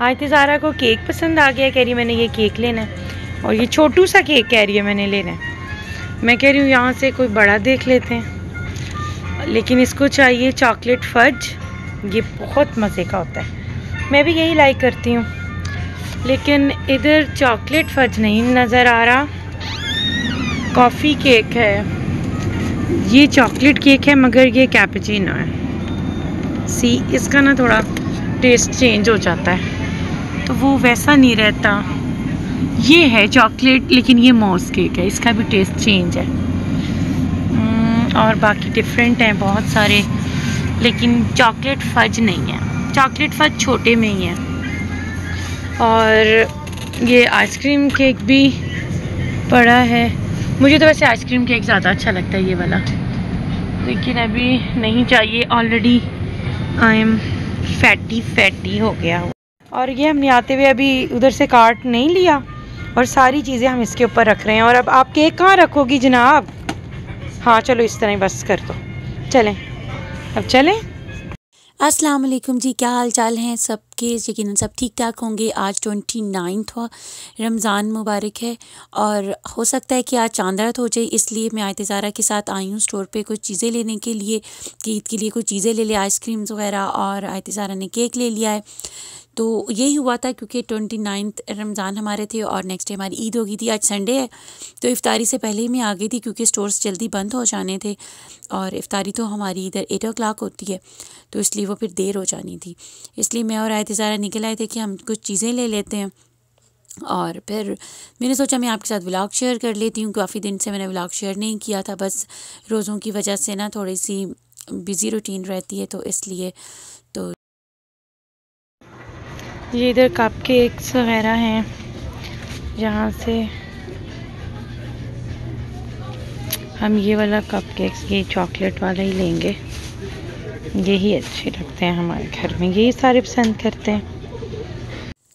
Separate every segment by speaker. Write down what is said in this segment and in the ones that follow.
Speaker 1: आज तो ज़ारा को केक पसंद आ गया, कह रही मैंने ये केक लेना है, और ये छोटू सा केक कह रही है मैंने लेना है। मैं कह रही हूँ यहाँ से कोई बड़ा देख लेते हैं, लेकिन इसको चाहिए चॉकलेट फज। ये बहुत मज़े का होता है, मैं भी यही लाइक करती हूँ, लेकिन इधर चॉकलेट फज नहीं नज़र आ रहा। कॉफ़ी केक है, ये चॉकलेट केक है मगर ये कैपुचिनो है। सी इसका ना थोड़ा टेस्ट चेंज हो जाता है, तो वो वैसा नहीं रहता। ये है चॉकलेट, लेकिन ये मॉस केक है, इसका भी टेस्ट चेंज है। और बाकी डिफरेंट हैं बहुत सारे, लेकिन चॉकलेट फज नहीं है। चॉकलेट फज छोटे में ही है। और ये आइसक्रीम केक भी पड़ा है। मुझे तो वैसे आइसक्रीम केक ज़्यादा अच्छा लगता है ये वाला, लेकिन अभी नहीं चाहिए, ऑलरेडी आई एम फैटी हो गया। और ये हमने आते हुए अभी उधर से कार्ट नहीं लिया, और सारी चीज़ें हम इसके ऊपर रख रहे हैं। और अब आप केक कहाँ रखोगी जनाब? हाँ चलो इस तरह ही बस कर दो, चलें अब चलें।
Speaker 2: अस्सलाम वालेकुम जी, क्या हाल चाल हैं सबके? यकीनन सब ठीक ठाक होंगे। आज 29 रमज़ान मुबारक है, और हो सकता है कि आज चांद रात हो जाए, इसलिए मैं आयत ज़ारा के साथ आई हूँ स्टोर पे कुछ चीज़ें लेने के लिए, कि ईद के लिए कुछ चीज़ें ले आइसक्रीम्स वगैरह, और आयत ज़ारा ने केक ले लिया है। तो यही हुआ था क्योंकि 29 रमज़ान हमारे थे और नेक्स्ट डे हमारी ईद हो गई थी। आज संडे है, तो इफ़्तारी से पहले ही मैं आ गई थी क्योंकि स्टोर्स जल्दी बंद हो जाने थे, और इफ़्तारी तो हमारी इधर 8 o'clock होती है, तो इसलिए वो फिर देर हो जानी थी। इसलिए मैं और आयत ज़ारा निकल आए थे कि हम कुछ चीज़ें ले लेते हैं। और फिर मैंने सोचा मैं आपके साथ व्लॉग शेयर कर लेती हूँ। काफ़ी दिन से मैंने व्लॉग शेयर नहीं किया था, बस रोज़ों की वजह से ना थोड़ी सी बिज़ी रूटीन रहती है, तो इसलिए। तो
Speaker 1: ये इधर कप केक्स वगैरह हैं, जहाँ से हम ये वाला कप केक्स, ये चॉकलेट वाला ही लेंगे, यही अच्छे लगते हैं हमारे घर में, यही सारे पसंद करते हैं।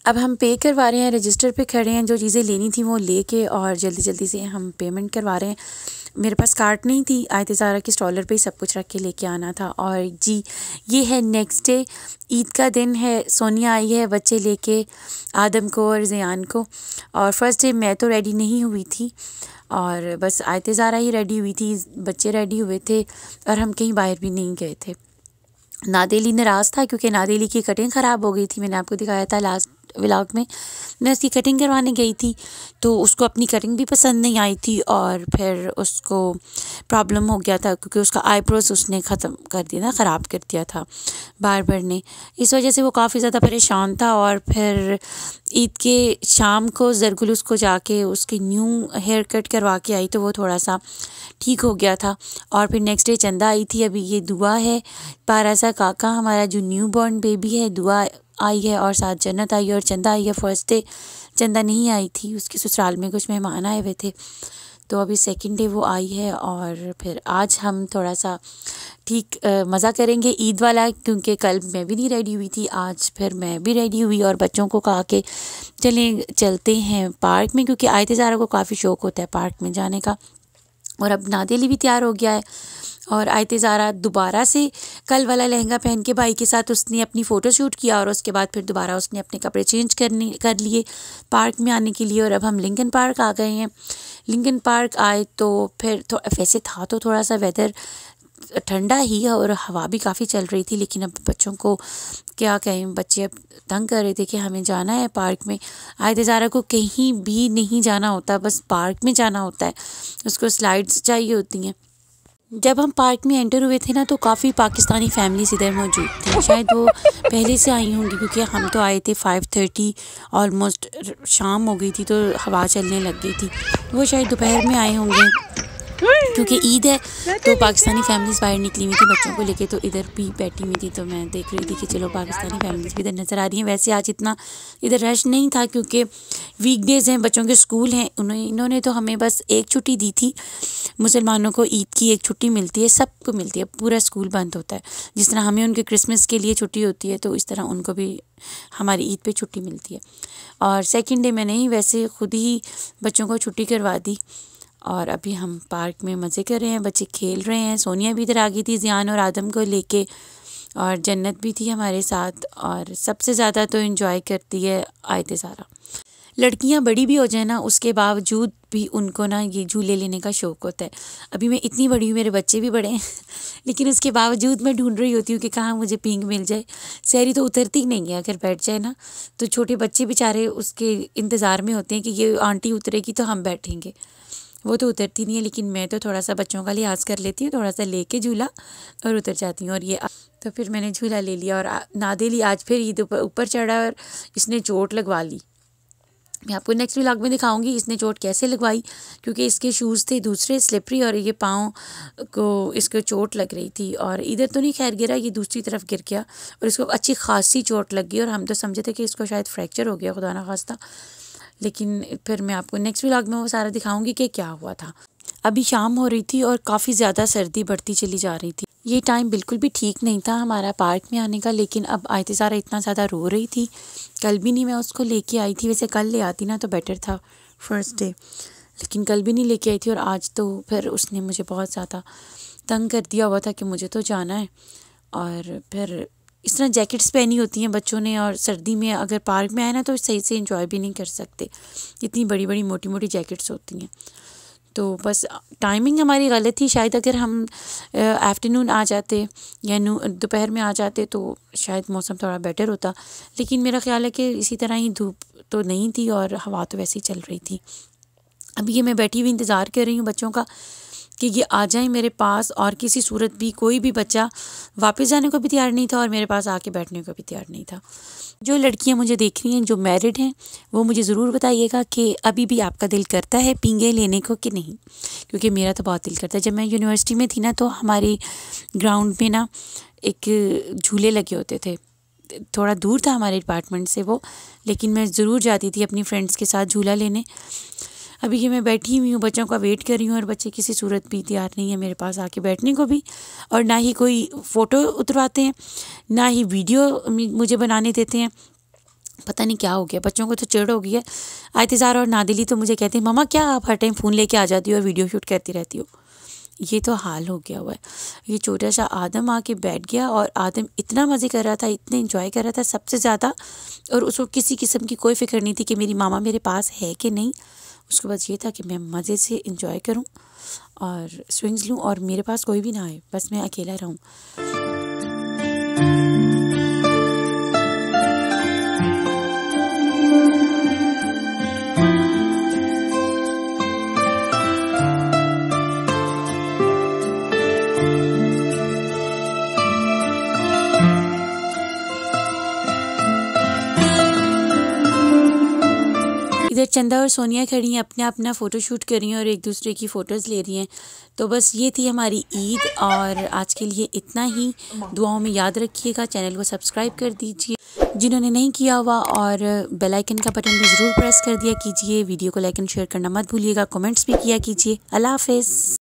Speaker 2: अब हम पे करवा रहे हैं, रजिस्टर पे खड़े हैं, जो चीज़ें लेनी थी वो लेके, और जल्दी जल्दी से हम पेमेंट करवा रहे हैं। मेरे पास कार्ड नहीं थी, आयत ज़ारा के स्टॉलर पे ही सब कुछ रख के लेके आना था। और जी ये है नेक्स्ट डे, ईद का दिन है। सोनिया आई है बच्चे लेके, आदम को और ज़ियान को। और फर्स्ट डे मैं तो रेडी नहीं हुई थी, और बस आयत ज़ारा ही रेडी हुई थी, बच्चे रेडी हुए थे, और हम कहीं बाहर भी नहीं गए थे। नादेली नाराज़ था क्योंकि नादेली की कटिंग ख़राब हो गई थी। मैंने आपको दिखाया था लास्ट व्लॉग में, मैं उसकी कटिंग करवाने गई थी, तो उसको अपनी कटिंग भी पसंद नहीं आई थी, और फिर उसको प्रॉब्लम हो गया था क्योंकि उसका आईब्रोज उसने ख़त्म कर दिया था, ख़राब कर दिया था बार्बर ने। इस वजह से वो काफ़ी ज़्यादा परेशान था। और फिर ईद के शाम को ज़रगुल उसको जाके उसकी न्यू हेयर कट करवा के आई, तो वो थोड़ा सा ठीक हो गया था। और फिर नेक्स्ट डे चंदा आई थी। अभी ये दुआ है, पारा सा काका हमारा जो न्यू बॉर्न बेबी है, दुआ आई है, और साथ जन्नत आई है, और चंदा आई है। फर्स्ट डे चंदा नहीं आई थी, उसके ससुराल में कुछ मेहमान आए हुए थे, तो अभी सेकंड डे वो आई है। और फिर आज हम थोड़ा सा ठीक मज़ा करेंगे ईद वाला, क्योंकि कल मैं भी नहीं रेडी हुई थी, आज फिर मैं भी रेडी हुई, और बच्चों को कहा कि चलते हैं पार्क में, क्योंकि आयत ज़ारा को काफ़ी शौक़ होता है पार्क में जाने का। और अब नादेली भी तैयार हो गया है, और आयत ज़ारा दोबारा से कल वाला लहंगा पहन के भाई के साथ उसने अपनी फ़ोटो शूट किया, और उसके बाद फिर दोबारा उसने अपने कपड़े चेंज कर लिए पार्क में आने के लिए। और अब हम लिंकन पार्क आ गए हैं। लिंकन पार्क आए तो फिर वैसे था तो थोड़ा सा वेदर ठंडा ही है, और हवा भी काफ़ी चल रही थी, लेकिन अब बच्चों को क्या कहें, बच्चे अब तंग कर रहे थे कि हमें जाना है पार्क में। आयत ज़ारा को कहीं भी नहीं जाना होता, बस पार्क में जाना होता है, उसको स्लाइड्स चाहिए होती हैं। जब हम पार्क में एंटर हुए थे ना, तो काफ़ी पाकिस्तानी फैमिलीज इधर मौजूद थी। शायद वो पहले से आई होंगी, क्योंकि हम तो आए थे 5:30, ऑलमोस्ट शाम हो गई थी, तो हवा चलने लग गई थी। वो शायद दोपहर में आए होंगे, क्योंकि ईद है तो पाकिस्तानी फैमिलीज़ बाहर निकली हुई थी बच्चों को लेके, तो इधर भी बैठी हुई थी। तो मैं देख रही थी कि चलो पाकिस्तानी फैमिलीज़ भी इधर नज़र आ रही हैं। वैसे आज इतना इधर रश नहीं था, क्योंकि वीकडेज़ हैं, बच्चों के स्कूल हैं। इन्होंने तो हमें बस एक छुट्टी दी थी। मुसलमानों को ईद की एक छुट्टी मिलती है, सबको मिलती है, पूरा स्कूल बंद होता है। जिस तरह हमें उनके क्रिसमस के लिए छुट्टी होती है, तो इस तरह उनको भी हमारी ईद पे छुट्टी मिलती है। और सेकंड डे मैंने ही वैसे ख़ुद ही बच्चों को छुट्टी करवा दी, और अभी हम पार्क में मज़े कर रहे हैं, बच्चे खेल रहे हैं। सोनिया भी इधर आ गई थी ज़ियान और आदम को लेके, और जन्नत भी थी हमारे साथ। और सबसे ज़्यादा तो एंजॉय करती है आयत ज़ारा। लड़कियां बड़ी भी हो जाए ना, उसके बावजूद भी उनको ना ये झूले लेने का शौक़ होता है। अभी मैं इतनी बड़ी हूँ, मेरे बच्चे भी बड़े हैं लेकिन उसके बावजूद मैं ढूंढ रही होती हूँ कि कहाँ मुझे पिंग मिल जाए। सहरी तो उतरती नहीं है, अगर बैठ जाए ना तो छोटे बच्चे बेचारे उसके इंतज़ार में होते हैं कि ये आंटी उतरेगी तो हम बैठेंगे। वो तो उतरती नहीं है, लेकिन मैं तो थोड़ा सा बच्चों का लिहाज कर लेती हूँ, थोड़ा सा लेके झूला और उतर जाती हूँ। और ये तो फिर मैंने झूला ले लिया और नादिली आज फिर ईद ऊपर चढ़ा और इसने चोट लगवा ली। मैं आपको नेक्स्ट व्लॉग में दिखाऊंगी इसने चोट कैसे लगवाई, क्योंकि इसके शूज़ थे दूसरे स्लिपरी और ये पाँव को इसको चोट लग रही थी। और इधर तो नहीं खैर गिरा, ये दूसरी तरफ गिर गया और इसको अच्छी खासी चोट लग गई और हम तो समझे थे कि इसको शायद फ्रैक्चर हो गया, खुदा ना खास्ता। लेकिन फिर मैं आपको नेक्स्ट व्लॉग में वो सारा दिखाऊंगी कि क्या हुआ था। अभी शाम हो रही थी और काफ़ी ज़्यादा सर्दी बढ़ती चली जा रही थी। ये टाइम बिल्कुल भी ठीक नहीं था हमारा पार्क में आने का, लेकिन अब आयत ज़ारा इतना ज़्यादा रो रही थी। कल भी नहीं मैं उसको लेके आई थी, वैसे कल ले आती ना तो बेटर था फर्स्ट डे, लेकिन कल भी नहीं लेके आई थी। और आज तो फिर उसने मुझे बहुत ज़्यादा तंग कर दिया हुआ था कि मुझे तो जाना है। और फिर इस तरह जैकेट्स पहनी होती हैं बच्चों ने, और सर्दी में अगर पार्क में आए ना तो सही से एंजॉय भी नहीं कर सकते, इतनी बड़ी बड़ी मोटी मोटी जैकेट्स होती हैं। तो बस टाइमिंग हमारी गलत थी। शायद अगर हम आफ्टरनून आ जाते या दोपहर में आ जाते तो शायद मौसम थोड़ा बेटर होता, लेकिन मेरा ख्याल है कि इसी तरह ही धूप तो नहीं थी और हवा तो वैसे ही चल रही थी। अभी ये मैं बैठी हुई इंतज़ार कर रही हूँ बच्चों का कि ये आ जाएं मेरे पास, और किसी सूरत भी कोई भी बच्चा वापस जाने को भी तैयार नहीं था और मेरे पास आके बैठने को भी तैयार नहीं था। जो लड़कियां मुझे देख रही हैं जो मैरिड हैं, वो मुझे ज़रूर बताइएगा कि अभी भी आपका दिल करता है पींगे लेने को कि नहीं, क्योंकि मेरा तो बहुत दिल करता है। जब मैं यूनिवर्सिटी में थी ना तो हमारी ग्राउंड में ना एक झूले लगे होते थे, थोड़ा दूर था हमारे डिपार्टमेंट से वो, लेकिन मैं ज़रूर जाती थी अपनी फ्रेंड्स के साथ झूला लेने। अभी ये मैं बैठी हुई हूँ, बच्चों का वेट कर रही हूँ और बच्चे किसी सूरत भी तैयार नहीं है मेरे पास आके बैठने को भी, और ना ही कोई फ़ोटो उतरवाते हैं, ना ही वीडियो मुझे बनाने देते हैं। पता नहीं क्या हो गया, बच्चों को तो चिढ़ हो गई है। आयत ज़ारा और नादिली तो मुझे कहते हैं मम्मा क्या आप हर टाइम फ़ोन लेके आ जाती हो और वीडियो शूट करती रहती हो। ये तो हाल हो गया हुआ है। ये छोटा सा आदम आके बैठ गया और आदम इतना मज़े कर रहा था, इतने इंजॉय कर रहा था सबसे ज़्यादा, और उसको किसी किस्म की कोई फ़िक्र नहीं थी कि मेरी मामा मेरे पास है कि नहीं। उसके बाद ये था कि मैं मज़े से इंजॉय करूं और स्विंग्स लूं और मेरे पास कोई भी ना आए, बस मैं अकेला रहूं। इधर चंदा और सोनिया खड़ी हैं, अपना अपना फ़ोटो शूट कर रही हैं और एक दूसरे की फ़ोटोज़ ले रही हैं। तो बस ये थी हमारी ईद, और आज के लिए इतना ही। दुआओं में याद रखिएगा, चैनल को सब्सक्राइब कर दीजिए जिन्होंने नहीं किया हुआ, और बेल आइकन का बटन भी ज़रूर प्रेस कर दिया कीजिए। वीडियो को लाइक एंड शेयर करना मत भूलिएगा, कमेंट्स भी किया कीजिए। अल्लाह हाफ़िज़।